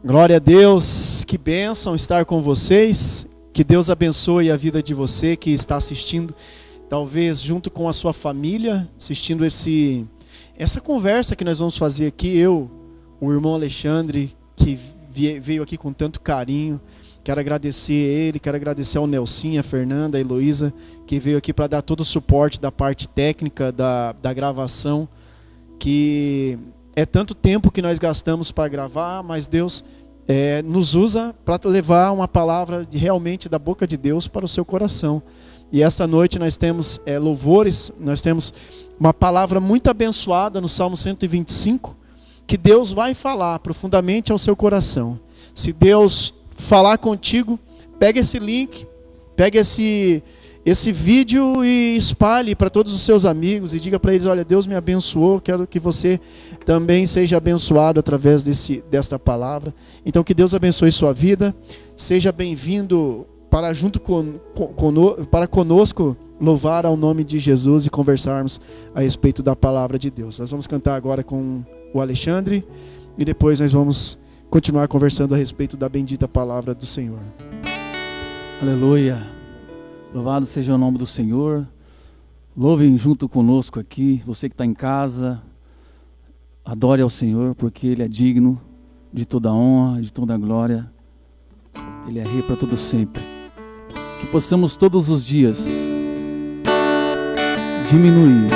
Glória a Deus, que bênção estar com vocês, que Deus abençoe a vida de você que está assistindo, talvez junto com a sua família, assistindo essa conversa que nós vamos fazer aqui, o irmão Alexandre, que veio aqui com tanto carinho. Quero agradecer a ele, quero agradecer ao Nelson, a Fernanda, a Heloísa, que veio aqui para dar todo o suporte da parte técnica da gravação, que é tanto tempo que nós gastamos para gravar, mas Deus nos usa para levar uma palavra realmente da boca de Deus para o seu coração. E esta noite nós temos louvores, nós temos uma palavra muito abençoada no Salmo 125, que Deus vai falar profundamente ao seu coração. Se Deus falar contigo, pega esse link, pega esse vídeo e espalhe para todos os seus amigos e diga para eles: olha, Deus me abençoou, quero que você também seja abençoado através desta palavra. Então que Deus abençoe sua vida, seja bem-vindo para conosco louvar ao nome de Jesus e conversarmos a respeito da palavra de Deus. Nós vamos cantar agora com o Alexandre e depois nós vamos continuar conversando a respeito da bendita palavra do Senhor. Aleluia. Louvado seja o nome do Senhor. Louvem junto conosco aqui, você que está em casa. Adore ao Senhor, porque Ele é digno de toda honra, de toda glória. Ele é Rei para todo sempre. Que possamos todos os dias diminuir,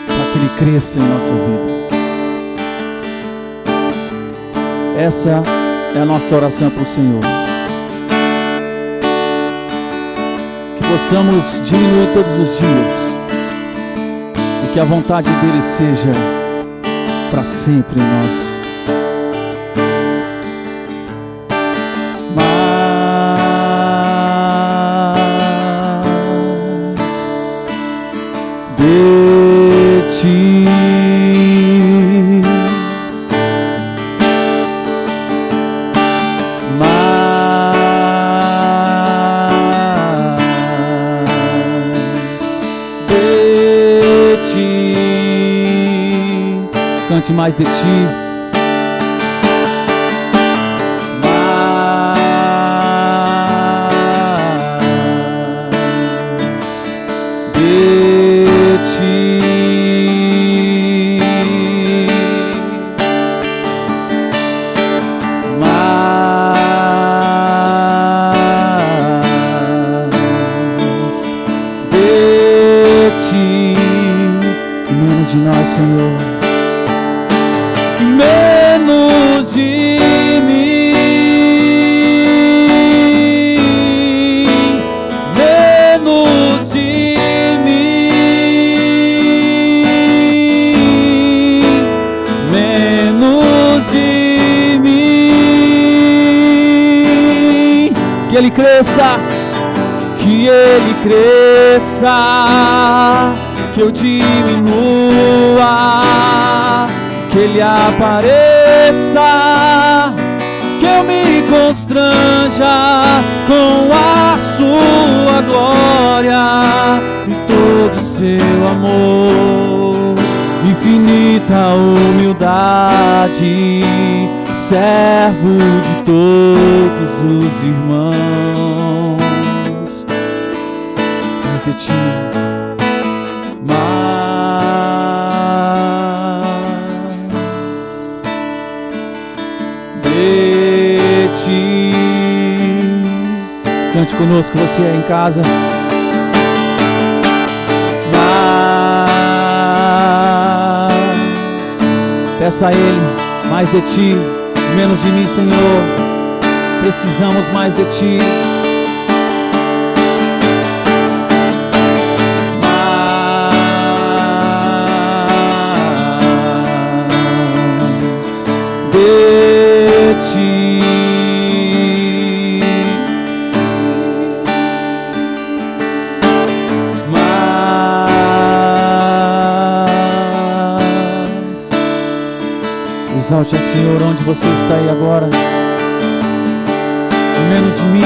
para que Ele cresça em nossa vida. Essa é a nossa oração para o Senhor. Possamos diminuir todos os dias e que a vontade dele seja para sempre em nós. Mas de ti cante mais de ti, mais de ti, mais de ti, menos de nós, Senhor. Menos de mim, menos de mim, menos de mim. Que Ele cresça, que Ele cresça, que eu diminua, que Ele apareça, que eu me constranja com a sua glória e todo o seu amor, infinita humildade, servo de todos os irmãos. Mais de ti, cante conosco, você é em casa. Mas peça a Ele mais de ti, menos de mim, Senhor. Precisamos mais de ti. Mais de ti. Exalte ao Senhor onde você está aí agora. Menos de mim,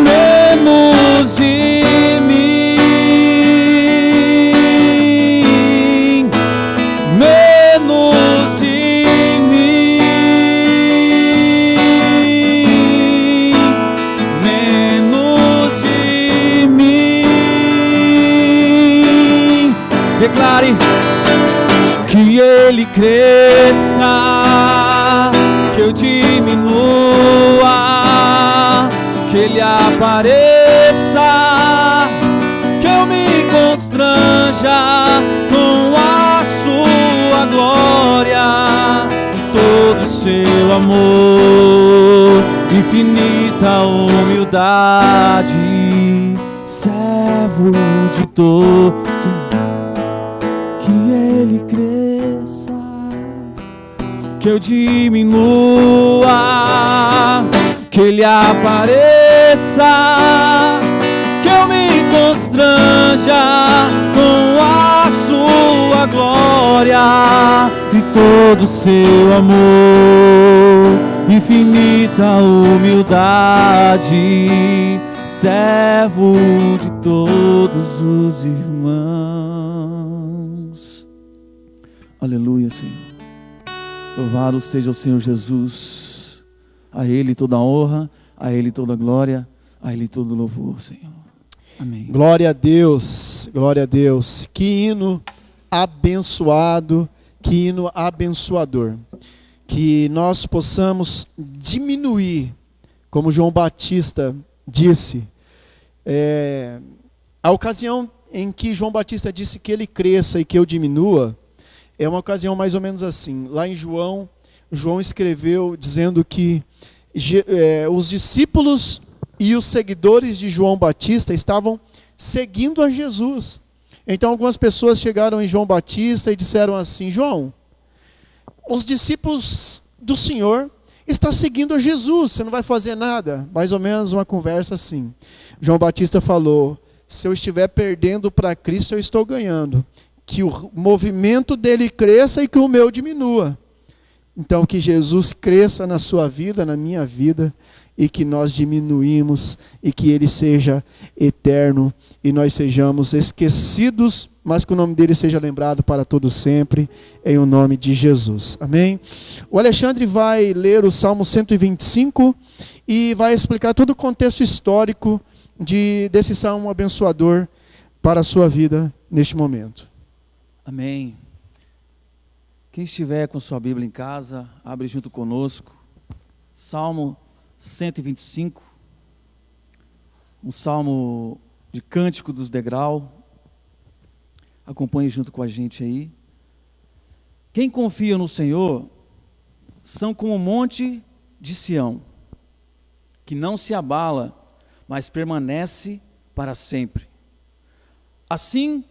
menos de mim, menos Ele cresça, que eu diminua, que Ele apareça, que eu me constranja com a sua glória, todo seu amor, infinita humildade, servo de todo, que Ele cresça, que eu diminua, que Ele apareça, que eu me constranja com a sua glória e todo seu amor, infinita humildade, servo de todos os irmãos. Aleluia, Senhor. Louvado seja o Senhor Jesus. A Ele toda a honra, a Ele toda a glória, a Ele todo o louvor, Senhor. Amém. Glória a Deus, glória a Deus. Que hino abençoado, que hino abençoador. Que nós possamos diminuir, como João Batista disse. A ocasião em que João Batista disse que ele cresça e que eu diminua, é uma ocasião mais ou menos assim. Lá em João escreveu dizendo que os discípulos e os seguidores de João Batista estavam seguindo a Jesus. Então algumas pessoas chegaram em João Batista e disseram assim: João, os discípulos do Senhor estão seguindo a Jesus, você não vai fazer nada? Mais ou menos uma conversa assim. João Batista falou: se eu estiver perdendo para Cristo, eu estou ganhando. Que o movimento dele cresça e que o meu diminua. Então que Jesus cresça na sua vida, na minha vida, e que nós diminuímos, e que Ele seja eterno, e nós sejamos esquecidos, mas que o nome dele seja lembrado para todo sempre, em o nome de Jesus. Amém? O Alexandre vai ler o Salmo 125 e vai explicar todo o contexto histórico desse Salmo abençoador para a sua vida neste momento. Amém. Quem estiver com sua Bíblia em casa, abre junto conosco. Salmo 125, um salmo de cântico dos degraus. Acompanhe junto com a gente aí. Quem confia no Senhor são como o monte de Sião, que não se abala, mas permanece para sempre. Assim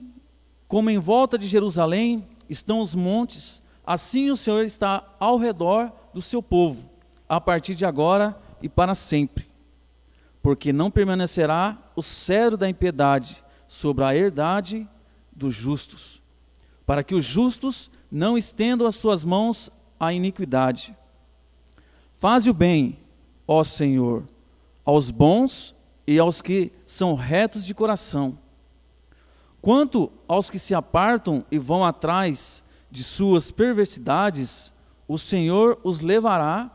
como em volta de Jerusalém estão os montes, assim o Senhor está ao redor do seu povo, a partir de agora e para sempre. Porque não permanecerá o cedro da impiedade sobre a herdade dos justos, para que os justos não estendam as suas mãos à iniquidade. Faze o bem, ó Senhor, aos bons e aos que são retos de coração. Quanto aos que se apartam e vão atrás de suas perversidades, o Senhor os levará.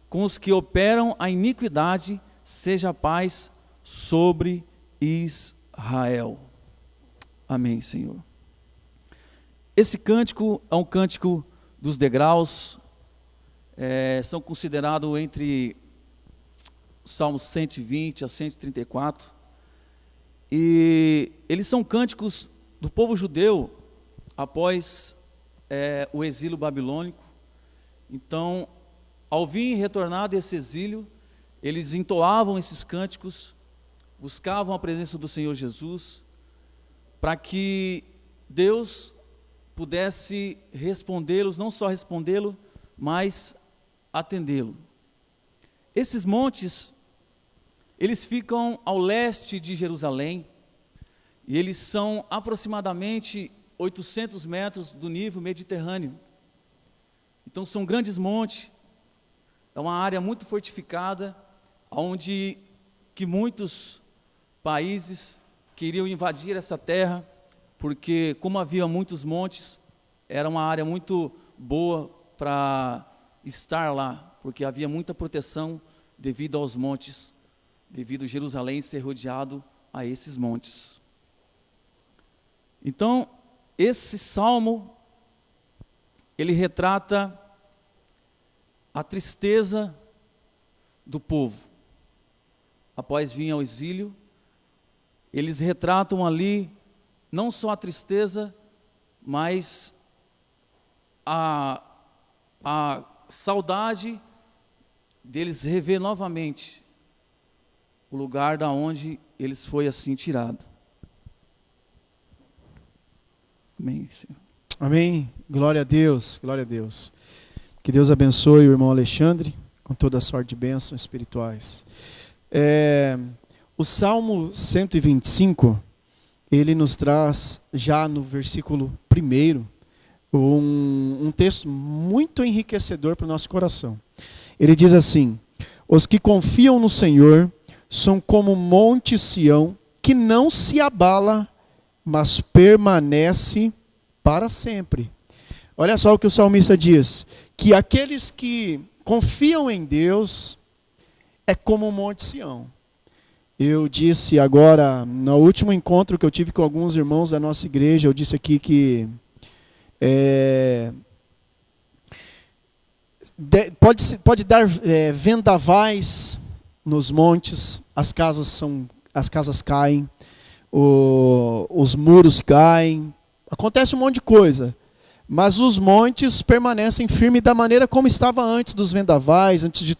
Com os que operam a iniquidade, seja a paz sobre Israel. Amém, Senhor. Esse cântico é um cântico dos degraus, são considerados entre Salmos 120 a 134, e eles são cânticos do povo judeu após o exílio babilônico. Então, ao vir retornar desse exílio, eles entoavam esses cânticos, buscavam a presença do Senhor Jesus, para que Deus pudesse respondê-los, não só respondê-lo, mas atendê-lo. Esses montes, eles ficam ao leste de Jerusalém, e eles são aproximadamente 800 metros do nível mediterrâneo. Então são grandes montes, é uma área muito fortificada, onde que muitos países queriam invadir essa terra, porque como havia muitos montes, era uma área muito boa para estar lá, porque havia muita proteção devido aos montes, devido a Jerusalém ser rodeado a esses montes. Então, esse salmo, ele retrata a tristeza do povo. Após vir ao exílio, eles retratam ali não só a tristeza, mas a saudade deles rever novamente o lugar da onde eles foi assim tirado. Amém, Senhor. Amém. Glória a Deus, glória a Deus. Que Deus abençoe o irmão Alexandre com toda a sorte de bênçãos espirituais. O Salmo 125, ele nos traz já no versículo 1 um texto muito enriquecedor para o nosso coração. Ele diz assim: os que confiam no Senhor são como o monte Sião, que não se abala, mas permanece para sempre. Olha só o que o salmista diz, que aqueles que confiam em Deus é como o monte Sião. Eu disse agora, no último encontro que eu tive com alguns irmãos da nossa igreja, eu disse aqui que pode dar vendavais nos montes, as casas caem, os muros caem, acontece um monte de coisa, mas os montes permanecem firmes da maneira como estava antes dos vendavais, antes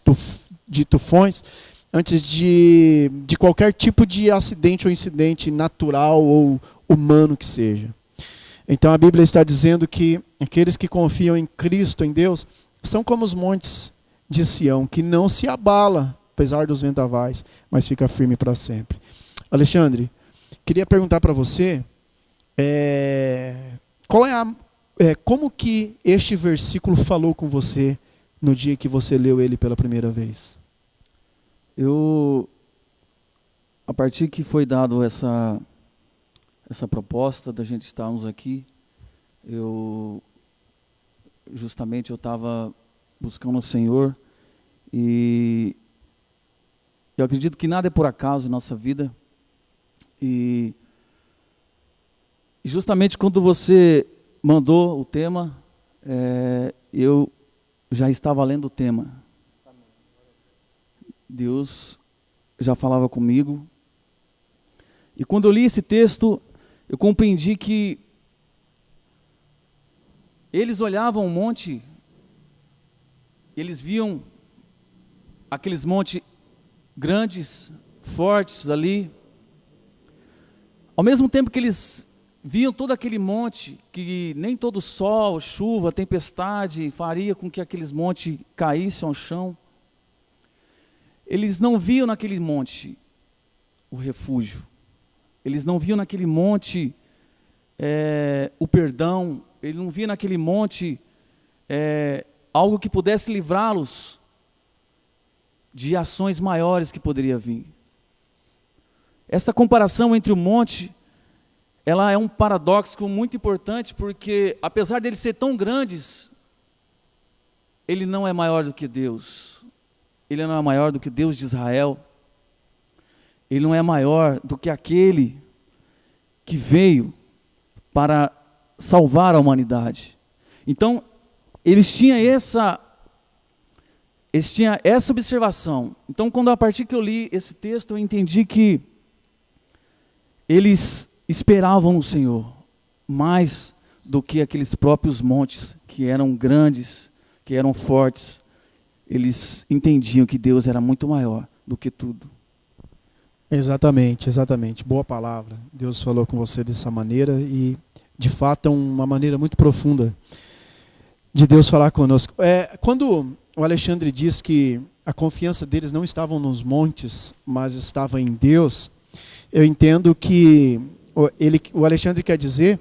de tufões, antes de qualquer tipo de acidente ou incidente natural ou humano que seja. Então a Bíblia está dizendo que aqueles que confiam em Cristo, em Deus, são como os montes de Sião, que não se abala, apesar dos vendavais, mas fica firme para sempre. Alexandre, queria perguntar para você, como que este versículo falou com você no dia que você leu ele pela primeira vez? A partir que foi dado essa proposta da gente estarmos aqui, eu estava buscando o Senhor, e eu acredito que nada é por acaso em nossa vida, e justamente quando você mandou o tema, eu já estava lendo o tema. Deus já falava comigo, e quando eu li esse texto, eu compreendi que eles olhavam o monte, eles viam aqueles montes grandes, fortes ali, ao mesmo tempo que eles viam todo aquele monte, que nem todo sol, chuva, tempestade faria com que aqueles montes caíssem ao chão, eles não viam naquele monte o refúgio, eles não viam naquele monte o perdão, ele não via naquele monte algo que pudesse livrá-los de ações maiores que poderia vir. Esta comparação entre o monte, ela é um paradoxo muito importante, porque apesar deles ser tão grandes, ele não é maior do que Deus. Ele não é maior do que Deus de Israel. Ele não é maior do que aquele que veio para salvar a humanidade. Então, eles tinham essa observação. Então, a partir que eu li esse texto, eu entendi que eles esperavam no Senhor, mais do que aqueles próprios montes, que eram grandes, que eram fortes. Eles entendiam que Deus era muito maior do que tudo. Exatamente, exatamente. Boa palavra. Deus falou com você dessa maneira e, de fato, é uma maneira muito profunda de Deus falar conosco. Quando o Alexandre diz que a confiança deles não estava nos montes, mas estava em Deus, eu entendo que o Alexandre quer dizer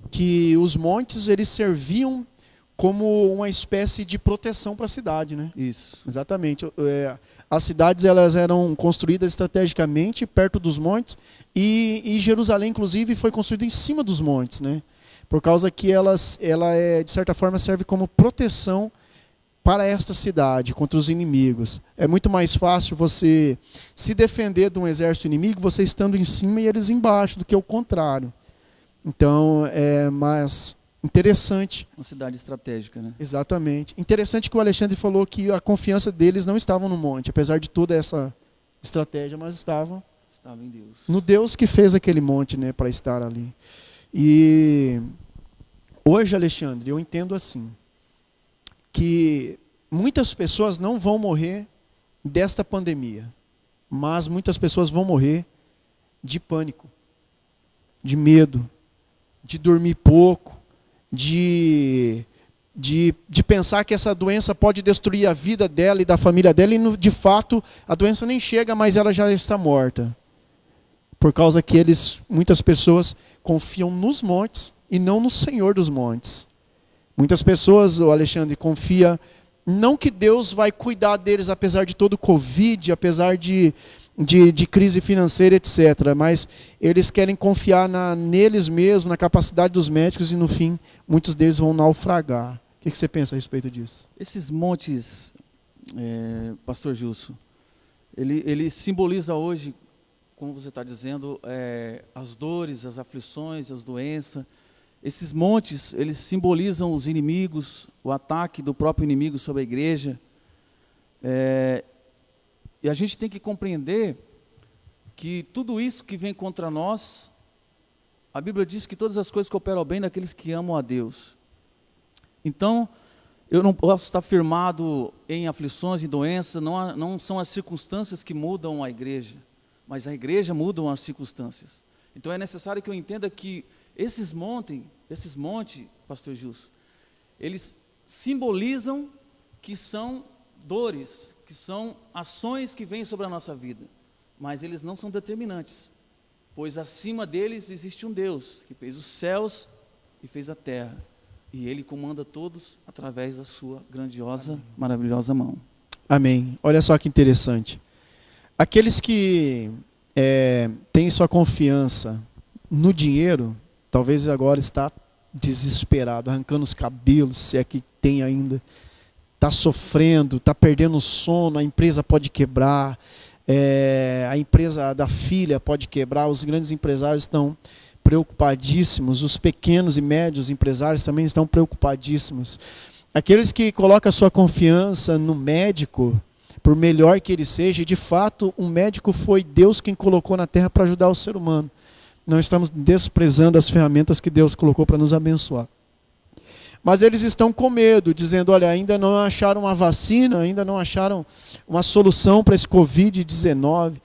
que os montes eles serviam como uma espécie de proteção para a cidade, né? Isso. Exatamente. As cidades elas eram construídas estrategicamente perto dos montes e Jerusalém, inclusive, foi construída em cima dos montes, né? Por causa que ela de certa forma serve como proteção para esta cidade contra os inimigos. É muito mais fácil você se defender de um exército inimigo você estando em cima e eles embaixo do que o contrário. Então, mas Interessante. Uma cidade estratégica, né? Exatamente. Interessante que o Alexandre falou que a confiança deles não estava no monte, apesar de toda essa estratégia, mas estava em Deus. No Deus que fez aquele monte, né, para estar ali. E hoje, Alexandre, eu entendo assim, que muitas pessoas não vão morrer desta pandemia, mas muitas pessoas vão morrer de pânico, de medo, de dormir pouco, de pensar que essa doença pode destruir a vida dela e da família dela, e de fato a doença nem chega, mas ela já está morta. Por causa que muitas pessoas confiam nos montes e não no Senhor dos montes. Muitas pessoas, o Alexandre, confia não que Deus vai cuidar deles apesar de todo o Covid, apesar de crise financeira, etc. Mas eles querem confiar neles mesmos, na capacidade dos médicos, e no fim, muitos deles vão naufragar. O que você pensa a respeito disso? Esses montes, Pastor Gilson, ele simboliza hoje, como você está dizendo, as dores, as aflições, as doenças. Esses montes, eles simbolizam os inimigos, o ataque do próprio inimigo sobre a igreja. E a gente tem que compreender que tudo isso que vem contra nós, a Bíblia diz que todas as coisas cooperam ao bem daqueles que amam a Deus. Então, eu não posso estar firmado em aflições e doenças, não são as circunstâncias que mudam a igreja, mas a igreja muda as circunstâncias. Então é necessário que eu entenda que esses montes, Pastor Gilson, eles simbolizam que são dores, que são ações que vêm sobre a nossa vida, mas eles não são determinantes, pois acima deles existe um Deus, que fez os céus e fez a terra, e Ele comanda todos através da sua grandiosa, Amém, maravilhosa mão. Amém. Olha só que interessante. Aqueles que têm sua confiança no dinheiro, talvez agora está desesperado, arrancando os cabelos, se é que tem ainda, está sofrendo, está perdendo o sono, a empresa pode quebrar, a empresa da filha pode quebrar, os grandes empresários estão preocupadíssimos, os pequenos e médios empresários também estão preocupadíssimos. Aqueles que colocam a sua confiança no médico, por melhor que ele seja, e de fato um médico foi Deus quem colocou na terra para ajudar o ser humano. Não estamos desprezando as ferramentas que Deus colocou para nos abençoar. Mas eles estão com medo, dizendo, olha, ainda não acharam uma vacina, ainda não acharam uma solução para esse Covid-19,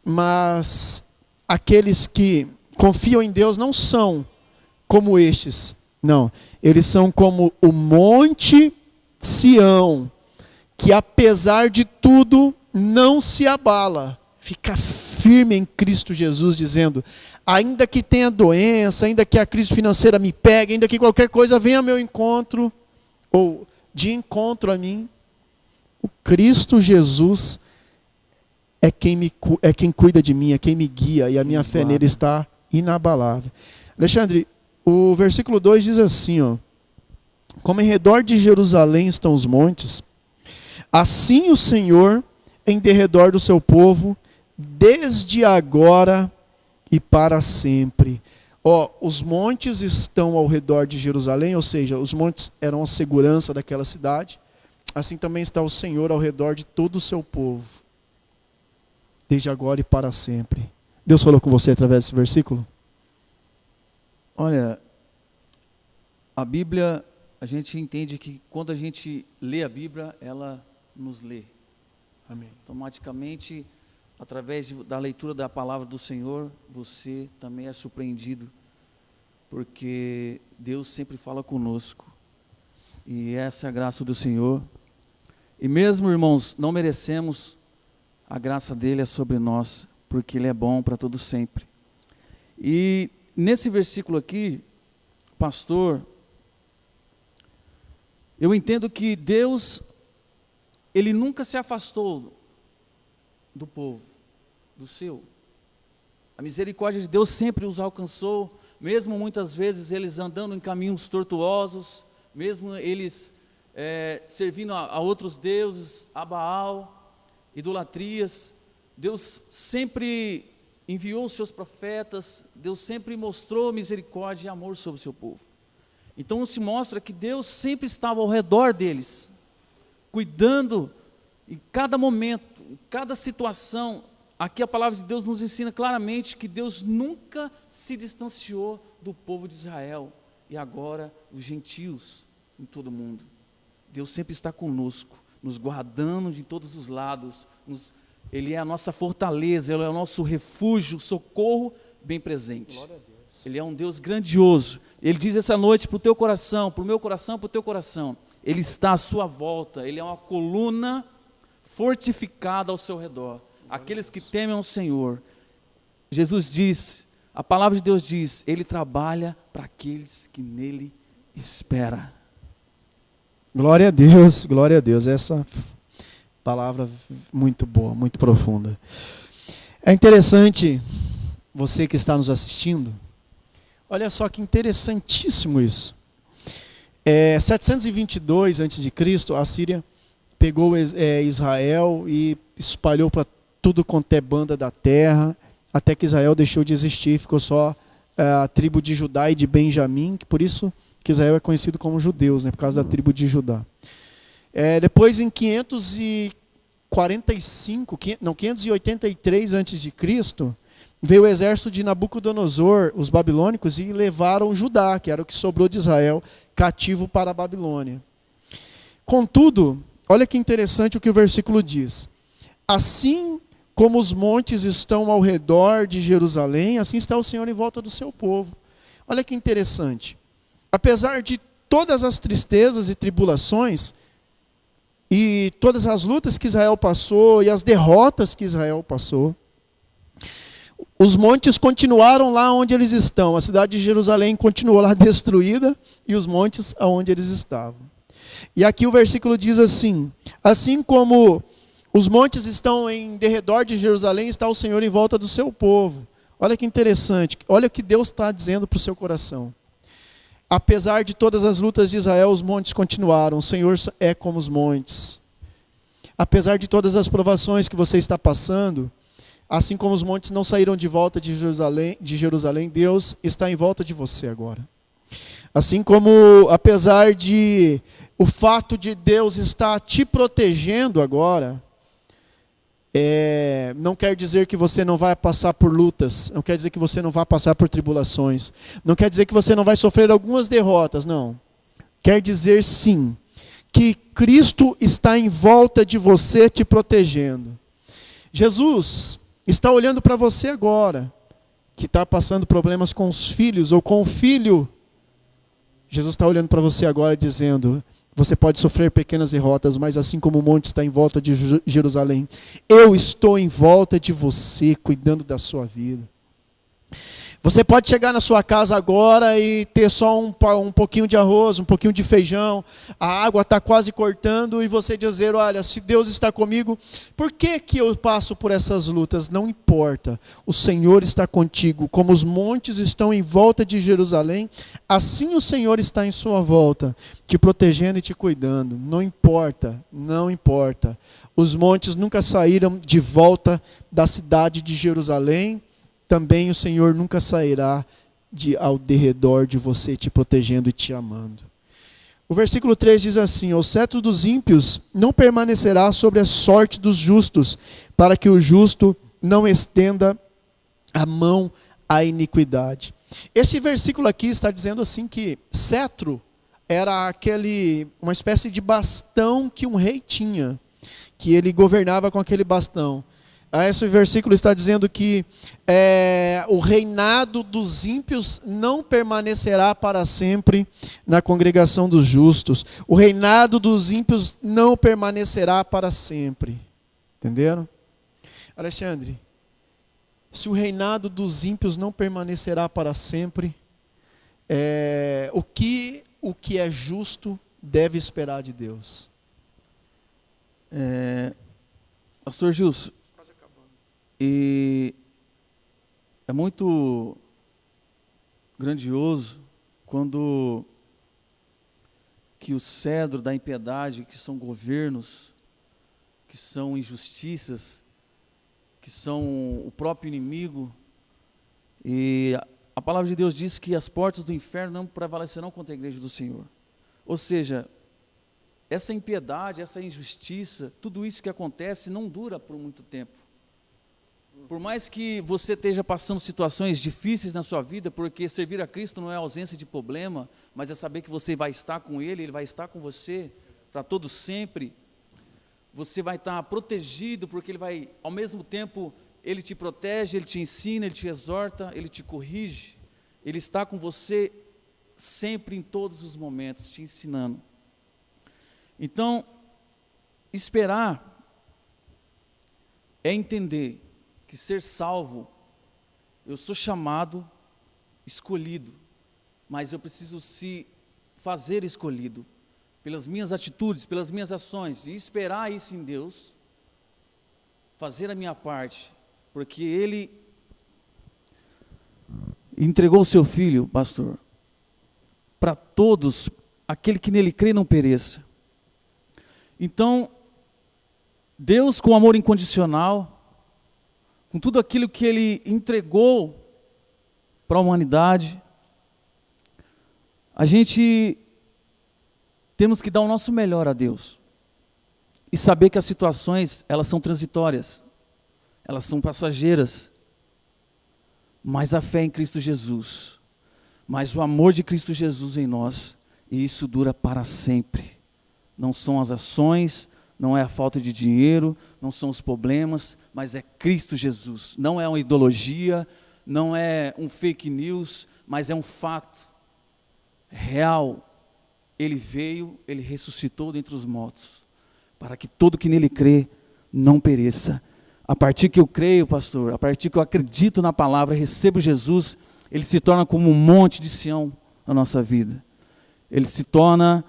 mas aqueles que confiam em Deus não são como estes, não. Eles são como o Monte Sião, que apesar de tudo não se abala, fica firme em Cristo Jesus, dizendo, ainda que tenha doença, ainda que a crise financeira me pegue, ainda que qualquer coisa venha ao meu encontro, ou de encontro a mim, o Cristo Jesus é quem cuida de mim, é quem me guia, e a minha fé nele está inabalável. Alexandre, o versículo 2 diz assim, ó, como em redor de Jerusalém estão os montes, assim o Senhor em derredor do seu povo, desde agora e para sempre. Os montes estão ao redor de Jerusalém, ou seja, os montes eram a segurança daquela cidade. Assim também está o Senhor ao redor de todo o seu povo, desde agora e para sempre. Deus falou com você através desse versículo? Olha, a Bíblia, a gente entende que quando a gente lê a Bíblia, ela nos lê. Amém. Automaticamente, através da leitura da palavra do Senhor, você também é surpreendido, porque Deus sempre fala conosco, e essa é a graça do Senhor, e mesmo, irmãos, não merecemos, a graça dele é sobre nós, porque ele é bom para todo sempre. E nesse versículo aqui, pastor, eu entendo que Deus, ele nunca se afastou do povo, do seu. A misericórdia de Deus sempre os alcançou, mesmo muitas vezes eles andando em caminhos tortuosos, mesmo eles servindo a outros deuses, a Baal, idolatrias. Deus sempre enviou os seus profetas, Deus sempre mostrou misericórdia e amor sobre o seu povo. Então se mostra que Deus sempre estava ao redor deles, cuidando em cada momento, em cada situação. Aqui a palavra de Deus nos ensina claramente que Deus nunca se distanciou do povo de Israel, e agora os gentios em todo o mundo. Deus sempre está conosco, nos guardando de todos os lados. Ele é a nossa fortaleza, Ele é o nosso refúgio, socorro bem presente. Ele é um Deus grandioso. Ele diz essa noite para o teu coração, para o meu coração, para o teu coração: Ele está à sua volta, Ele é uma coluna fortificada ao seu redor. Aqueles que temem ao Senhor. Jesus diz, a palavra de Deus diz, Ele trabalha para aqueles que nele esperam. Glória a Deus, glória a Deus. Essa palavra muito boa, muito profunda. É interessante, você que está nos assistindo, olha só que interessantíssimo isso. 722 a.C., a Síria pegou Israel e espalhou para tudo quanto é banda da terra, até que Israel deixou de existir, ficou só a tribo de Judá e de Benjamim, que por isso que Israel é conhecido como judeus, né, por causa da tribo de Judá. Depois, em 583 a.C., veio o exército de Nabucodonosor, os babilônicos, e levaram Judá, que era o que sobrou de Israel, cativo para a Babilônia. Contudo, olha que interessante o que o versículo diz. Assim como os montes estão ao redor de Jerusalém, assim está o Senhor em volta do seu povo. Olha que interessante. Apesar de todas as tristezas e tribulações, e todas as lutas que Israel passou, e as derrotas que Israel passou, os montes continuaram lá onde eles estão. A cidade de Jerusalém continuou lá destruída, e os montes aonde eles estavam. E aqui o versículo diz assim: assim como os montes estão em derredor de Jerusalém, está o Senhor em volta do seu povo. Olha que interessante, olha o que Deus está dizendo para o seu coração. Apesar de todas as lutas de Israel, os montes continuaram. O Senhor é como os montes. Apesar de todas as provações que você está passando, assim como os montes não saíram de volta de Jerusalém, Deus está em volta de você agora. Assim como, apesar de o fato de Deus estar te protegendo agora, não quer dizer que você não vai passar por lutas, não quer dizer que você não vai passar por tribulações, não quer dizer que você não vai sofrer algumas derrotas, não. Quer dizer sim, que Cristo está em volta de você te protegendo. Jesus está olhando para você agora, que está passando problemas com os filhos ou com o filho. Jesus está olhando para você agora dizendo: você pode sofrer pequenas derrotas, mas assim como o monte está em volta de Jerusalém, eu estou em volta de você, cuidando da sua vida. Você pode chegar na sua casa agora e ter só um pouquinho de arroz, um pouquinho de feijão, a água está quase cortando, e você dizer: olha, se Deus está comigo, por que eu passo por essas lutas? Não importa, o Senhor está contigo. Como os montes estão em volta de Jerusalém, assim o Senhor está em sua volta, te protegendo e te cuidando. Não importa, não importa. Os montes nunca saíram de volta da cidade de Jerusalém. Também o Senhor nunca sairá ao derredor de você, te protegendo e te amando. O versículo 3 diz assim: o cetro dos ímpios não permanecerá sobre a sorte dos justos, para que o justo não estenda a mão à iniquidade. Este versículo aqui está dizendo assim que cetro era uma espécie de bastão que um rei tinha, que ele governava com aquele bastão. Esse versículo está dizendo que o reinado dos ímpios não permanecerá para sempre na congregação dos justos. O reinado dos ímpios não permanecerá para sempre. Entenderam? Alexandre, se o reinado dos ímpios não permanecerá para sempre, o que é justo deve esperar de Deus? Pastor Gilson, e é muito grandioso quando que o cedro da impiedade, que são governos, que são injustiças, que são o próprio inimigo, e a palavra de Deus diz que as portas do inferno não prevalecerão contra a igreja do Senhor. Ou seja, essa impiedade, essa injustiça, tudo isso que acontece não dura por muito tempo. Por mais que você esteja passando situações difíceis na sua vida, porque servir a Cristo não é ausência de problema, mas é saber que você vai estar com Ele, Ele vai estar com você para todo sempre. Você vai estar protegido, porque Ele vai, ao mesmo tempo, Ele te protege, Ele te ensina, Ele te exorta, Ele te corrige. Ele está com você sempre, em todos os momentos, te ensinando. Então, esperar é entender que ser salvo, eu sou chamado, escolhido, mas eu preciso se fazer escolhido, pelas minhas atitudes, pelas minhas ações, e esperar isso em Deus, fazer a minha parte, porque Ele entregou o seu Filho, pastor, para todos, aquele que nele crê não pereça. Então, Deus com amor incondicional, com tudo aquilo que Ele entregou para a humanidade, a gente temos que dar o nosso melhor a Deus e saber que as situações, elas são transitórias, elas são passageiras, mas a fé em Cristo Jesus, mas o amor de Cristo Jesus em nós, e isso dura para sempre. Não são as ações, não é a falta de dinheiro, não são os problemas, mas é Cristo Jesus. Não é uma ideologia, não é um fake news, mas é um fato real. Ele veio, Ele ressuscitou dentre os mortos, para que todo que nele crê não pereça. A partir que eu creio, pastor, a partir que eu acredito na palavra, recebo Jesus, Ele se torna como um monte de Sião na nossa vida. Ele se torna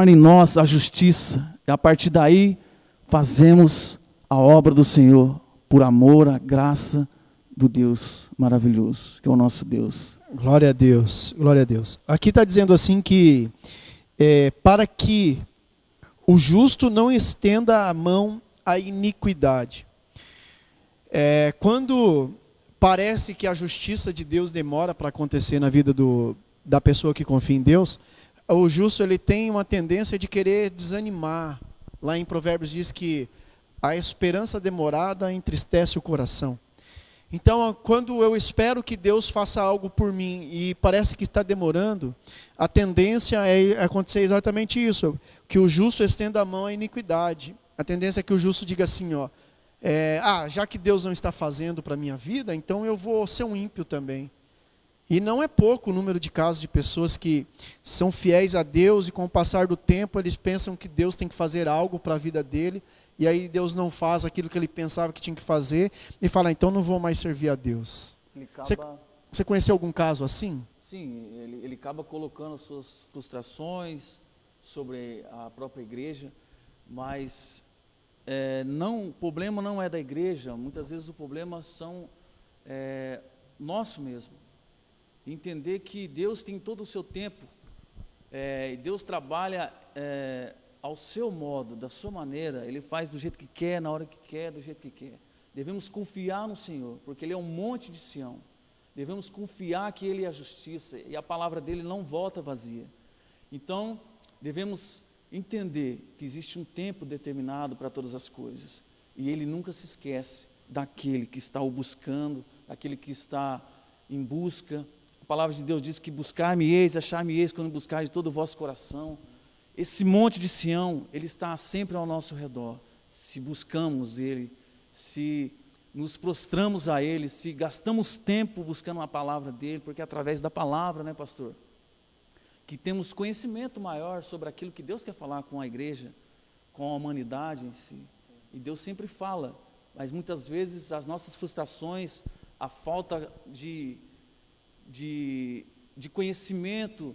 em nós a justiça, e a partir daí fazemos a obra do Senhor, por amor, a graça do Deus maravilhoso, que é o nosso Deus. Glória a Deus, glória a Deus. Aqui está dizendo assim que, para que o justo não estenda a mão à iniquidade. Quando parece que a justiça de Deus demora para acontecer na vida da pessoa que confia em Deus, o justo ele tem uma tendência de querer desanimar. Lá em Provérbios diz que a esperança demorada entristece o coração. Então, quando eu espero que Deus faça algo por mim e parece que está demorando, a tendência é acontecer exatamente isso, que o justo estenda a mão à iniquidade. A tendência é que o justo diga assim, já que Deus não está fazendo para a minha vida, então eu vou ser um ímpio também. E não é pouco o número de casos de pessoas que são fiéis a Deus e com o passar do tempo eles pensam que Deus tem que fazer algo para a vida dele, e aí Deus não faz aquilo que ele pensava que tinha que fazer, e fala, então não vou mais servir a Deus. Você conheceu algum caso assim? Sim, ele acaba colocando suas frustrações sobre a própria igreja, mas o problema não é da igreja, muitas vezes o problema são nosso mesmo. Entender que Deus tem todo o seu tempo, e Deus trabalha ao seu modo, da sua maneira, Ele faz do jeito que quer, na hora que quer, do jeito que quer. Devemos confiar no Senhor, porque Ele é um monte de Sião. Devemos confiar que Ele é a justiça, e a palavra dEle não volta vazia. Então, devemos entender que existe um tempo determinado para todas as coisas, e Ele nunca se esquece daquele que está o buscando, daquele que está em busca. A palavra de Deus diz que buscar-me-eis, achar-me-eis quando buscar de todo o vosso coração. Esse monte de Sião, ele está sempre ao nosso redor. Se buscamos Ele, se nos prostramos a Ele, se gastamos tempo buscando a palavra dEle, porque é através da palavra, né, pastor, que temos conhecimento maior sobre aquilo que Deus quer falar com a igreja, com a humanidade em si. E Deus sempre fala, mas muitas vezes as nossas frustrações, a falta de conhecimento,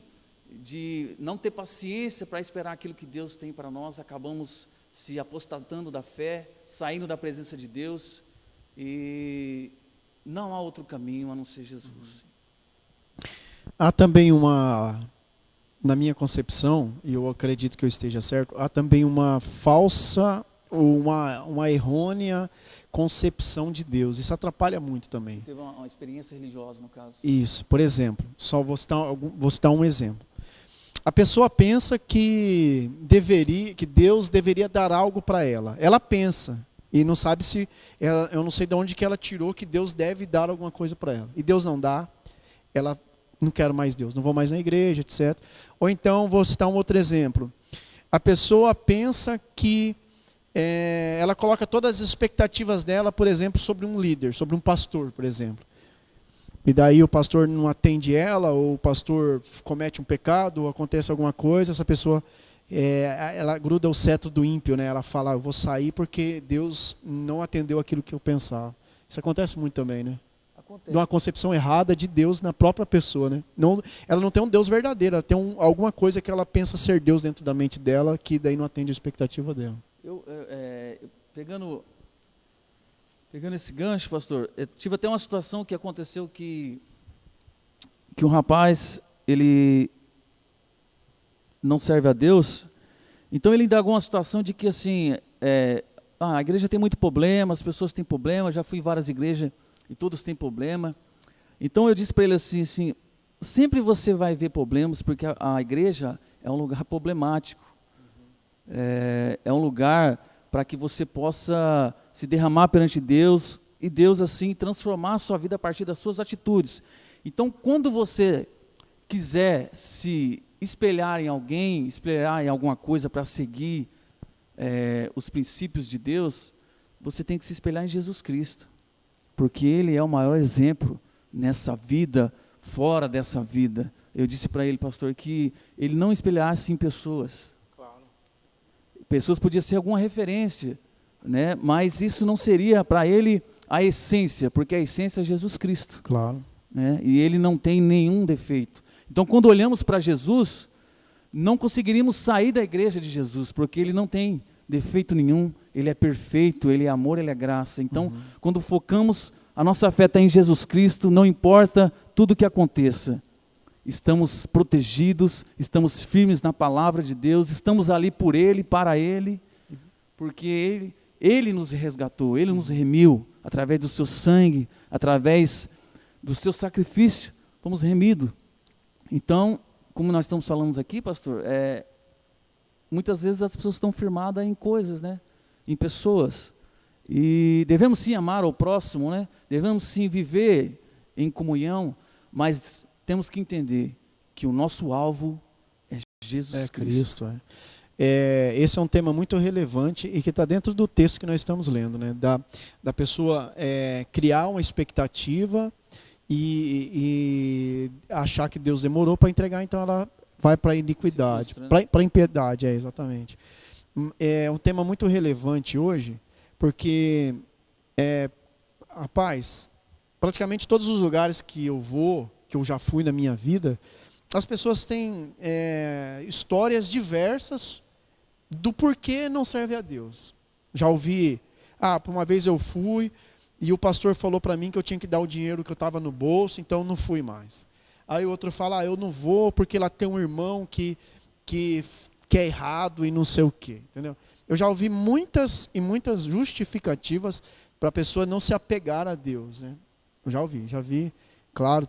de não ter paciência para esperar aquilo que Deus tem para nós, acabamos se apostatando da fé, saindo da presença de Deus, e não há outro caminho a não ser Jesus. Há também na minha concepção, e eu acredito que eu esteja certo, há também uma falsa ou uma errônea concepção de Deus. Isso atrapalha muito também. Teve uma experiência religiosa, no caso. Isso, por exemplo, só vou citar um exemplo. A pessoa pensa que Deus deveria dar algo para ela. Ela pensa e não sabe se, eu não sei de onde que ela tirou que Deus deve dar alguma coisa para ela. E Deus não dá, ela não quer mais Deus, não vou mais na igreja, etc. Ou então, vou citar um outro exemplo. A pessoa pensa que ela coloca todas as expectativas dela, por exemplo, sobre um líder, sobre um pastor, por exemplo. E daí o pastor não atende ela, ou o pastor comete um pecado, ou acontece alguma coisa, essa pessoa, ela gruda o cetro do ímpio, né? Ela fala, eu vou sair porque Deus não atendeu aquilo que eu pensava. Isso acontece muito também, né? Acontece. De uma concepção errada de Deus na própria pessoa, né? Ela não tem um Deus verdadeiro, ela tem alguma coisa que ela pensa ser Deus dentro da mente dela, que daí não atende a expectativa dela. Pegando esse gancho, pastor, eu tive até uma situação que aconteceu que um rapaz, ele não serve a Deus, então ele indagou uma situação de que assim, a igreja tem muito problema, as pessoas têm problema, já fui em várias igrejas e todos têm problema. Então eu disse para ele assim, sempre você vai ver problemas, porque a igreja é um lugar problemático, é um lugar para que você possa se derramar perante Deus e Deus assim transformar a sua vida a partir das suas atitudes. Então, quando você quiser se espelhar em alguém, espelhar em alguma coisa para seguir os princípios de Deus, você tem que se espelhar em Jesus Cristo, porque Ele é o maior exemplo nessa vida, fora dessa vida. Eu disse para ele, pastor, que ele não espelhasse em pessoas. Pessoas podiam ser alguma referência, né? Mas isso não seria para ele a essência, porque a essência é Jesus Cristo. Claro. Né? E ele não tem nenhum defeito. Então, quando olhamos para Jesus, não conseguiríamos sair da igreja de Jesus, porque ele não tem defeito nenhum, ele é perfeito, ele é amor, ele é graça. Então, quando focamos, a nossa fé está em Jesus Cristo, não importa tudo o que aconteça. Estamos protegidos, estamos firmes na palavra de Deus, estamos ali por Ele, para Ele, porque Ele nos resgatou, Ele nos remiu, através do seu sangue, através do seu sacrifício, fomos remidos. Então, como nós estamos falando aqui, pastor, muitas vezes as pessoas estão firmadas em coisas, né? Em pessoas, e devemos sim amar o próximo, né? Devemos sim viver em comunhão, mas temos que entender que o nosso alvo é Jesus Cristo. Esse é um tema muito relevante e que está dentro do texto que nós estamos lendo, né? Da pessoa criar uma expectativa e achar que Deus demorou para entregar, então ela vai para a iniquidade, para a impiedade, exatamente. É um tema muito relevante hoje, porque, rapaz, praticamente todos os lugares que eu vou, que eu já fui na minha vida, as pessoas têm histórias diversas do porquê não serve a Deus. Já ouvi, por uma vez eu fui e o pastor falou para mim que eu tinha que dar o dinheiro que eu estava no bolso, então eu não fui mais. Aí o outro fala, eu não vou porque lá tem um irmão que é errado e não sei o quê, entendeu? Eu já ouvi muitas e muitas justificativas para a pessoa não se apegar a Deus, né? Eu já vi, claro,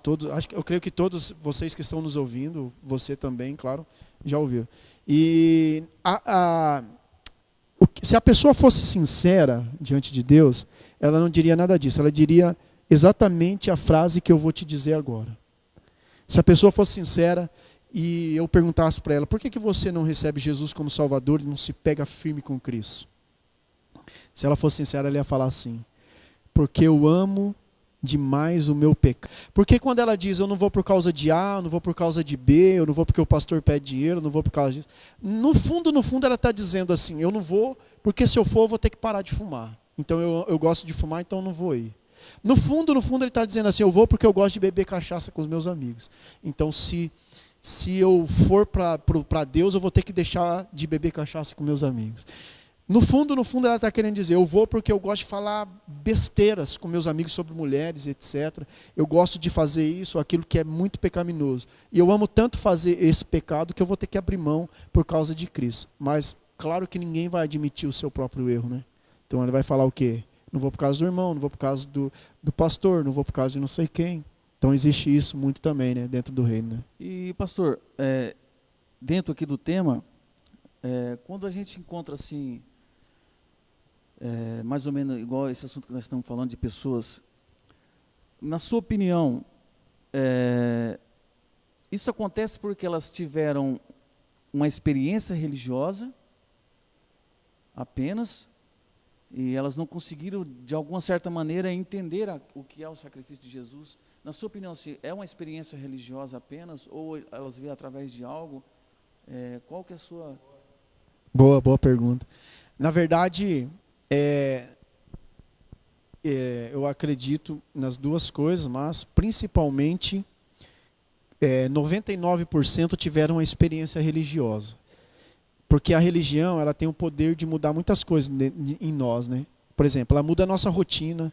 eu creio que todos vocês que estão nos ouvindo, você também, claro, já ouviu. E se a pessoa fosse sincera diante de Deus, ela não diria nada disso, ela diria exatamente a frase que eu vou te dizer agora. Se a pessoa fosse sincera e eu perguntasse para ela, por que você não recebe Jesus como Salvador e não se pega firme com Cristo? Se ela fosse sincera, ela ia falar assim, porque eu amo demais o meu pecado. Porque quando ela diz, eu não vou por causa de A, eu não vou por causa de B, eu não vou porque o pastor pede dinheiro, eu não vou por causa disso. No fundo ela está dizendo assim, eu não vou, porque se eu for, eu vou ter que parar de fumar. Então eu gosto de fumar, então eu não vou ir. No fundo ele está dizendo assim, eu vou porque eu gosto de beber cachaça com os meus amigos. Então se eu for para Deus, eu vou ter que deixar de beber cachaça com meus amigos. No fundo ela está querendo dizer, eu vou porque eu gosto de falar besteiras com meus amigos sobre mulheres, etc. Eu gosto de fazer isso, aquilo que é muito pecaminoso. E eu amo tanto fazer esse pecado que eu vou ter que abrir mão por causa de Cristo. Mas claro que ninguém vai admitir o seu próprio erro, né? Então ele vai falar o quê? Não vou por causa do irmão, não vou por causa do pastor, não vou por causa de não sei quem. Então existe isso muito também, né, dentro do reino. Né? E pastor, dentro aqui do tema, quando a gente encontra assim, mais ou menos igual esse assunto que nós estamos falando de pessoas, na sua opinião, isso acontece porque elas tiveram uma experiência religiosa apenas, e elas não conseguiram, de alguma certa maneira, entender o que é o sacrifício de Jesus? Na sua opinião, se é uma experiência religiosa apenas, ou elas vêm através de algo? Qual que é a sua... Boa pergunta. Na verdade, eu acredito nas duas coisas, mas principalmente 99% tiveram uma experiência religiosa. Porque a religião, ela tem o poder de mudar muitas coisas em nós, né? Por exemplo, ela muda a nossa rotina,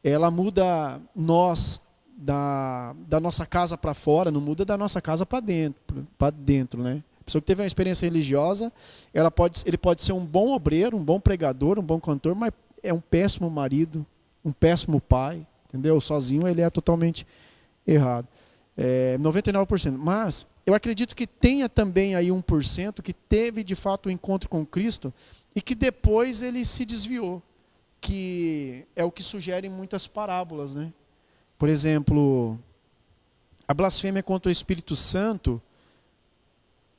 ela muda nós da nossa casa para fora, não muda da nossa casa para dentro, né? A pessoa que teve uma experiência religiosa, ele pode ser um bom obreiro, um bom pregador, um bom cantor, mas é um péssimo marido, um péssimo pai, entendeu? Sozinho ele é totalmente errado. 99%. Mas eu acredito que tenha também aí 1% que teve de fato um encontro com Cristo e que depois ele se desviou, que é o que sugere muitas parábolas, né? Por exemplo, a blasfêmia contra o Espírito Santo,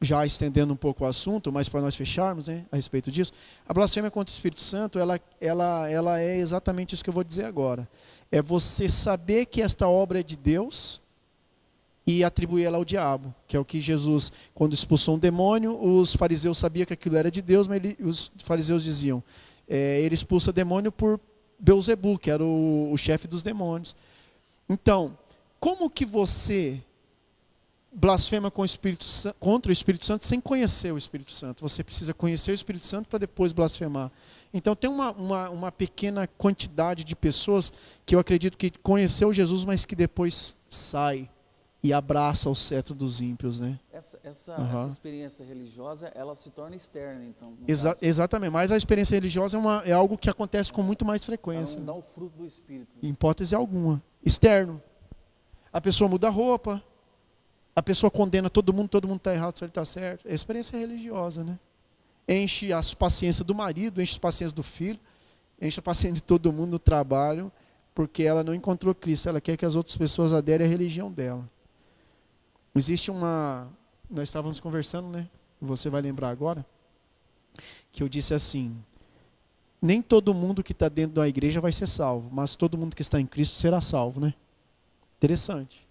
já estendendo um pouco o assunto, mas para nós fecharmos, né, a respeito disso, a blasfêmia contra o Espírito Santo, ela é exatamente isso que eu vou dizer agora. É você saber que esta obra é de Deus e atribuir ela ao diabo, que é o que Jesus, quando expulsou um demônio, os fariseus sabiam que aquilo era de Deus, mas os fariseus diziam, ele expulsa demônio por Beelzebu, que era o chefe dos demônios. Então, como que você blasfema contra o Espírito Santo sem conhecer o Espírito Santo? Você precisa conhecer o Espírito Santo para depois blasfemar. Então tem uma pequena quantidade de pessoas que eu acredito que conheceu Jesus, mas que depois sai e abraça o cetro dos ímpios, né? Essa experiência religiosa, ela se torna externa, então. Exatamente, mas a experiência religiosa é algo que acontece com muito mais frequência. Ela não dá o fruto do Espírito. Em hipótese alguma. Externo. A pessoa muda a roupa, a pessoa condena todo mundo está errado, se ele está certo. É experiência religiosa, né? Enche a paciência do marido, enche a paciência do filho, enche a paciência de todo mundo no trabalho, porque ela não encontrou Cristo, ela quer que as outras pessoas aderem à religião dela. Existe nós estávamos conversando, né? Você vai lembrar agora, que eu disse assim, nem todo mundo que está dentro da igreja vai ser salvo, mas todo mundo que está em Cristo será salvo, né? Interessante.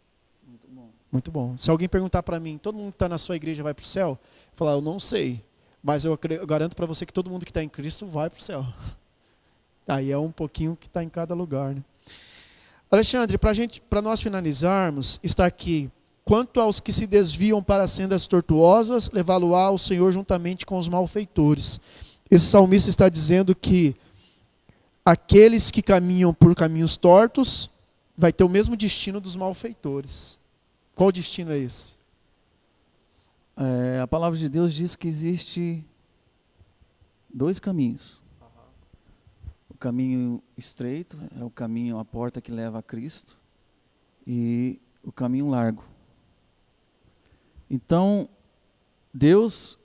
Muito bom. Muito bom. Se alguém perguntar para mim, todo mundo que está na sua igreja vai para o céu? Eu falar, eu não sei, mas eu garanto para você que todo mundo que está em Cristo vai para o céu. Aí é um pouquinho que está em cada lugar, né? Alexandre, para nós finalizarmos, está aqui, quanto aos que se desviam para sendas tortuosas, levá-lo-á o Senhor juntamente com os malfeitores. Esse salmista está dizendo que aqueles que caminham por caminhos tortos vai ter o mesmo destino dos malfeitores. Qual destino é esse? A palavra de Deus diz que existe dois caminhos. O caminho estreito é o caminho, a porta que leva a Cristo, e o caminho largo. Então, Deus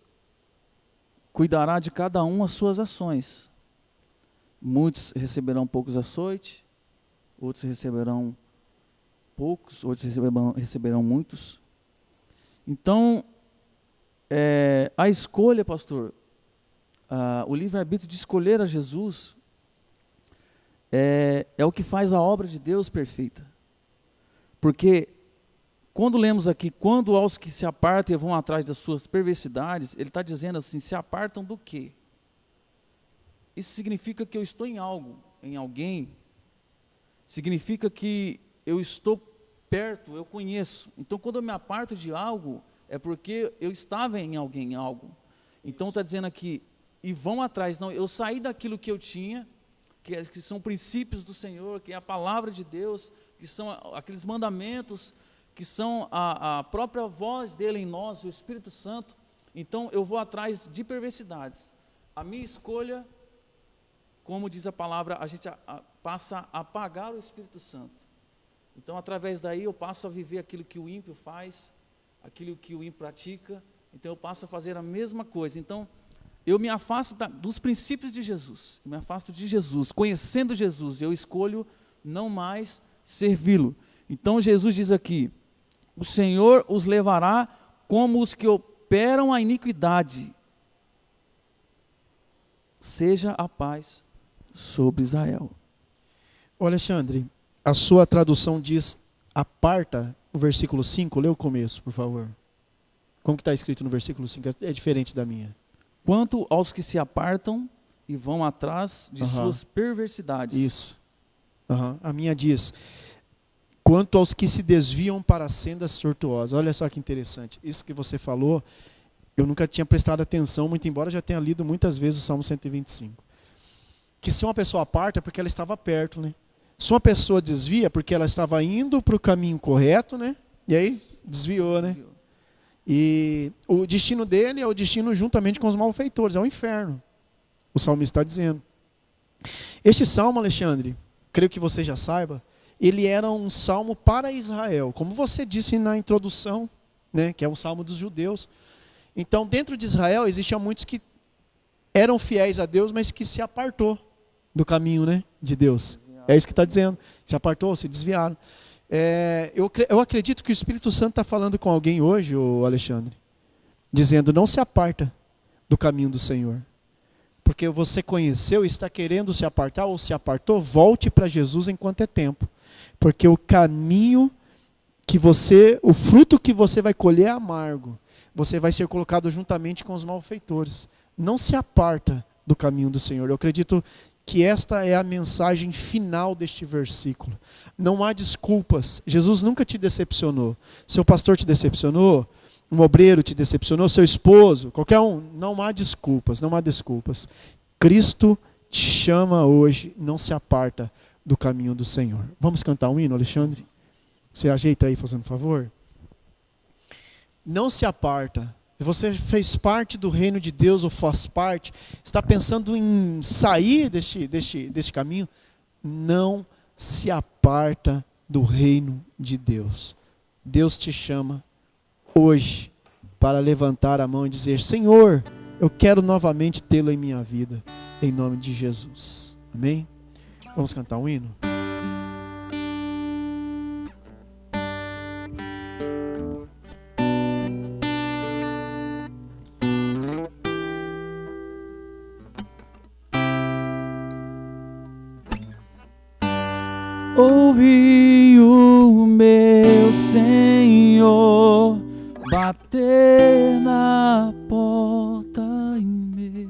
cuidará de cada um as suas ações. Muitos receberão poucos açoites, outros receberão poucos, outros receberão muitos. Então, a escolha, pastor, o livre-arbítrio de escolher a Jesus é o que faz a obra de Deus perfeita. Porque quando lemos aqui, quando aos que se apartam e vão atrás das suas perversidades, ele está dizendo assim, se apartam do quê? Isso significa que eu estou em algo, em alguém, significa que eu estou perto, eu conheço. Então quando eu me aparto de algo, é porque eu estava em alguém, em algo. Então está dizendo aqui, e vão atrás, não, eu saí daquilo que eu tinha, que são princípios do Senhor, que é a palavra de Deus, que são aqueles mandamentos, que são a própria voz dele em nós, o Espírito Santo. Então eu vou atrás de perversidades. A minha escolha como diz a palavra, a gente passa a apagar o Espírito Santo. Então, através daí, eu passo a viver aquilo que o ímpio faz, aquilo que o ímpio pratica. Então, eu passo a fazer a mesma coisa. Então, eu me afasto dos princípios de Jesus. Eu me afasto de Jesus. Conhecendo Jesus, eu escolho não mais servi-lo. Então, Jesus diz aqui: o Senhor os levará como os que operam a iniquidade. Seja a paz sobre Israel. Ô Alexandre, a sua tradução diz aparta o versículo 5, lê o começo, por favor. Como que está escrito no versículo 5? É diferente da minha. Quanto aos que se apartam e vão atrás de suas perversidades. Isso. A minha diz: quanto aos que se desviam para sendas tortuosas. Olha só que interessante. Isso que você falou, eu nunca tinha prestado atenção, muito embora já tenha lido muitas vezes o Salmo 125. Que se uma pessoa aparta é porque ela estava perto, né? Se uma pessoa desvia é porque ela estava indo para o caminho correto, né? E aí desviou, né? E o destino dele é o destino juntamente com os malfeitores, é o inferno. O salmista está dizendo. Este salmo, Alexandre, creio que você já saiba, ele era um salmo para Israel, como você disse na introdução, né? Que é um salmo dos judeus. Então, dentro de Israel, existiam muitos que eram fiéis a Deus, mas que se apartou do caminho, né, de Deus. É isso que está dizendo. Se apartou, se desviaram. Eu acredito que o Espírito Santo está falando com alguém hoje, o Alexandre, dizendo: não se aparta do caminho do Senhor. Porque você conheceu e está querendo se apartar ou se apartou, volte para Jesus enquanto é tempo. Porque o caminho o fruto que você vai colher é amargo. Você vai ser colocado juntamente com os malfeitores. Não se aparta do caminho do Senhor. Eu acredito que esta é a mensagem final deste versículo. Não há desculpas. Jesus nunca te decepcionou. Seu pastor te decepcionou, um obreiro te decepcionou, seu esposo, qualquer um. Não há desculpas, não há desculpas. Cristo te chama hoje, não se aparta do caminho do Senhor. Vamos cantar um hino, Alexandre? Você ajeita aí, fazendo favor? Não se aparta. Você fez parte do reino de Deus ou faz parte, está pensando em sair deste caminho, não se aparta do reino de Deus. Deus te chama hoje para levantar a mão e dizer: Senhor, eu quero novamente tê-lo em minha vida, em nome de Jesus. Amém? Vamos cantar um hino? Ouvi o meu Senhor bater na porta e meu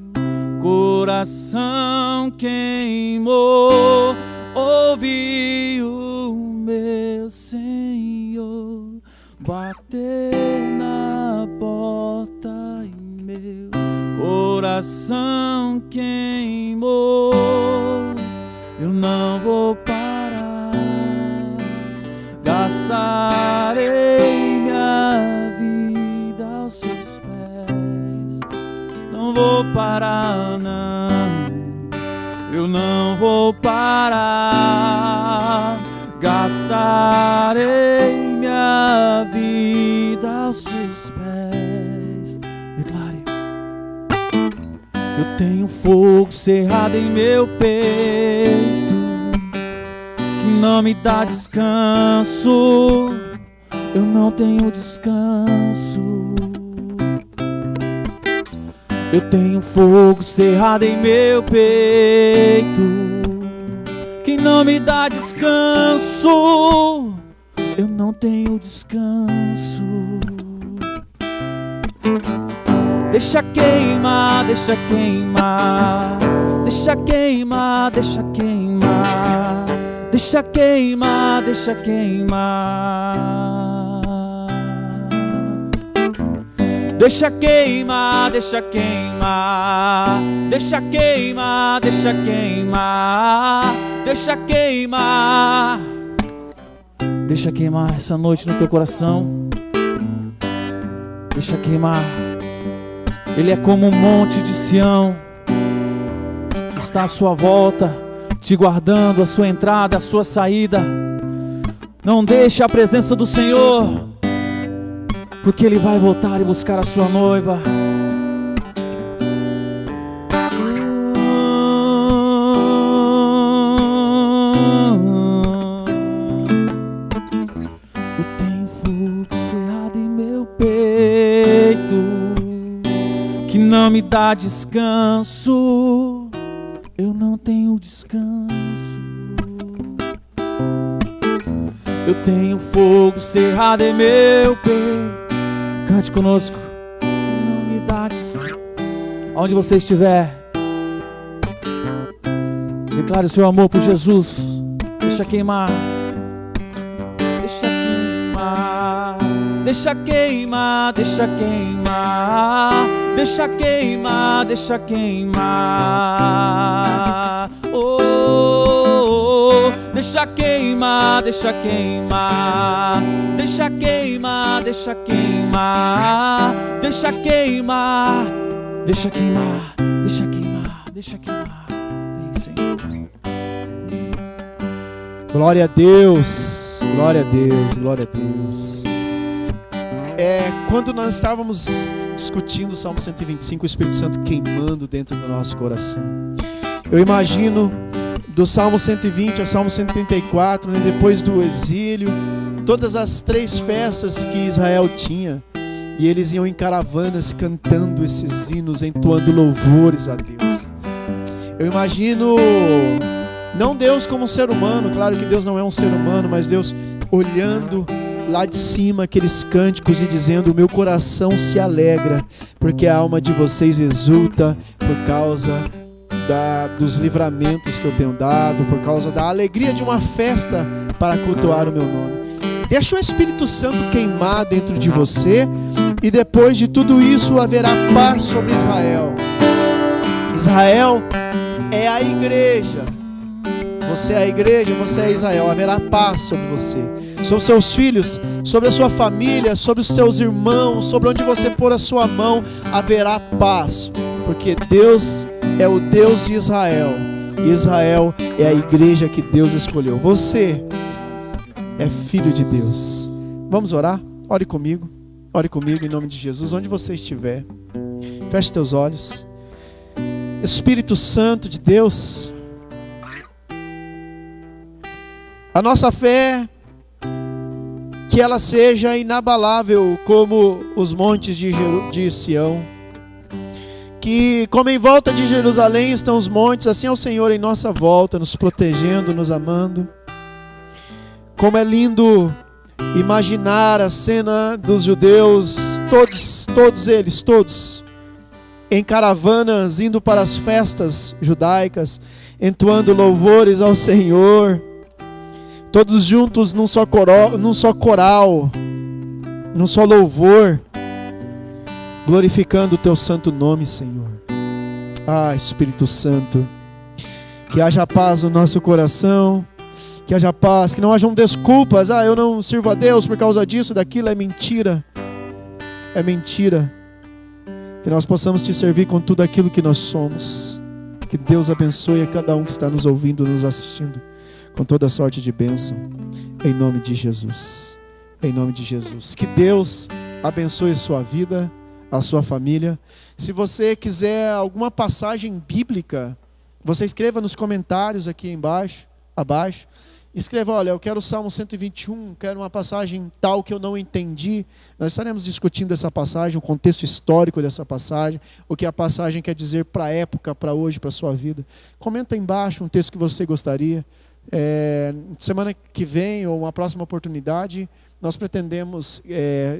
coração queimou. Ouvi o meu Senhor bater na porta e meu coração queimou. Eu não vou parar, gastarei minha vida aos seus pés. Não vou parar, não, eu não vou parar, gastarei minha vida aos seus pés. Declare: eu tenho fogo cerrado em meu peito, que não me dá descanso. Eu não tenho descanso. Eu tenho fogo cerrado em meu peito, que não me dá descanso. Eu não tenho descanso. Deixa queimar, deixa queimar, deixa queimar, deixa queimar, deixa queimar, deixa queimar. Deixa queimar, deixa queimar, deixa queimar, deixa queimar, deixa queimar. Deixa queimar essa noite no teu coração. Deixa queimar. Ele é como um monte de Sião, que está à sua volta, te guardando, a sua entrada, a sua saída. Não deixe a presença do Senhor, porque Ele vai voltar e buscar a sua noiva. Eu tenho fogo cerrado em meu peito, que não me dá descanso. Eu não tenho descanso. Eu tenho fogo cerrado em meu peito. Cante conosco. Não me dá descanso. Aonde você estiver, declare o seu amor por Jesus. Deixa queimar. Deixa queimar. Deixa queimar. Deixa queimar. Deixa queimar. Deixa queimar. Deixa queimar, deixa queimar, deixa queimar, deixa queimar, deixa queimar, deixa queimar, deixa queimar, deixa queimar. Vem, Senhor. Glória a Deus, glória a Deus, glória a Deus. Quando nós estávamos discutindo o Salmo 125, o Espírito Santo queimando dentro do nosso coração, eu imagino do Salmo 120 ao Salmo 134, né, depois do exílio, todas as 3 festas que Israel tinha, e eles iam em caravanas cantando esses hinos, entoando louvores a Deus. Eu imagino, não Deus como um ser humano, claro que Deus não é um ser humano, mas Deus olhando lá de cima aqueles cânticos e dizendo: o meu coração se alegra, porque a alma de vocês exulta por causa dos livramentos que eu tenho dado, por causa da alegria de uma festa para cultuar o meu nome. Deixa o Espírito Santo queimar dentro de você, e depois de tudo isso haverá paz sobre Israel. Israel é a igreja. Você é a igreja, você é Israel. Haverá paz sobre você, sobre seus filhos, sobre a sua família, sobre os seus irmãos, sobre onde você pôr a sua mão, haverá paz, porque Deus é o Deus de Israel, e Israel é a igreja que Deus escolheu. Você é filho de Deus. Vamos orar? Ore comigo em nome de Jesus. Onde você estiver, feche teus olhos. Espírito Santo de Deus, a nossa fé, que ela seja inabalável como os montes de Sião, que como em volta de Jerusalém estão os montes, assim é o Senhor em nossa volta, nos protegendo, nos amando. Como é lindo imaginar a cena dos judeus, todos eles, em caravanas, indo para as festas judaicas, entoando louvores ao Senhor, todos juntos num só coral, num só louvor, glorificando o teu santo nome, Senhor. Espírito Santo, que haja paz no nosso coração, que haja paz, que não hajam desculpas. Eu não sirvo a Deus por causa disso, daquilo. É mentira, que nós possamos te servir com tudo aquilo que nós somos. Que Deus abençoe a cada um que está nos ouvindo, nos assistindo, com toda sorte de bênção, em nome de Jesus, em nome de Jesus. Que Deus abençoe a sua vida, a sua família. Se você quiser alguma passagem bíblica, você escreva nos comentários aqui abaixo. Escreva: olha, eu quero o Salmo 121, quero uma passagem tal que eu não entendi. Nós estaremos discutindo essa passagem, o contexto histórico dessa passagem, o que a passagem quer dizer para a época, para hoje, para a sua vida. Comenta aí embaixo um texto que você gostaria. Semana que vem, ou uma próxima oportunidade, nós pretendemos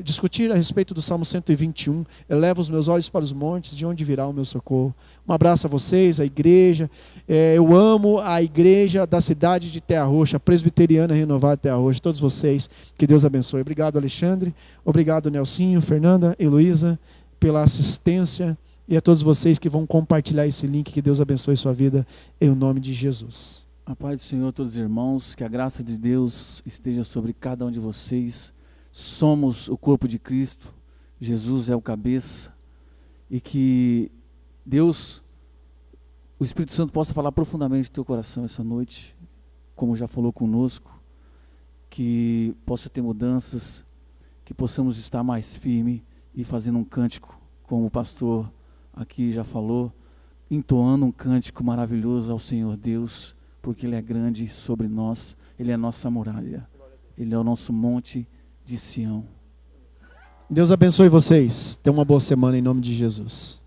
discutir a respeito do Salmo 121. Eleva os meus olhos para os montes, de onde virá o meu socorro. Um abraço a vocês, a igreja. Eu amo a igreja da cidade de Terra Roxa, Presbiteriana Renovada Terra Roxa. Todos vocês, que Deus abençoe. Obrigado, Alexandre. Obrigado, Nelsinho, Fernanda, Heloísa, pela assistência. E a todos vocês que vão compartilhar esse link. Que Deus abençoe sua vida, em nome de Jesus. A paz do Senhor a todos os irmãos, que a graça de Deus esteja sobre cada um de vocês. Somos o corpo de Cristo, Jesus é o cabeça, e que Deus o Espírito Santo possa falar profundamente no teu coração essa noite, como já falou conosco, que possa ter mudanças, que possamos estar mais firme e fazendo um cântico, como o pastor aqui já falou, entoando um cântico maravilhoso ao Senhor Deus, porque Ele é grande sobre nós, Ele é a nossa muralha, Ele é o nosso monte de Sião. Deus abençoe vocês. Tenham uma boa semana em nome de Jesus.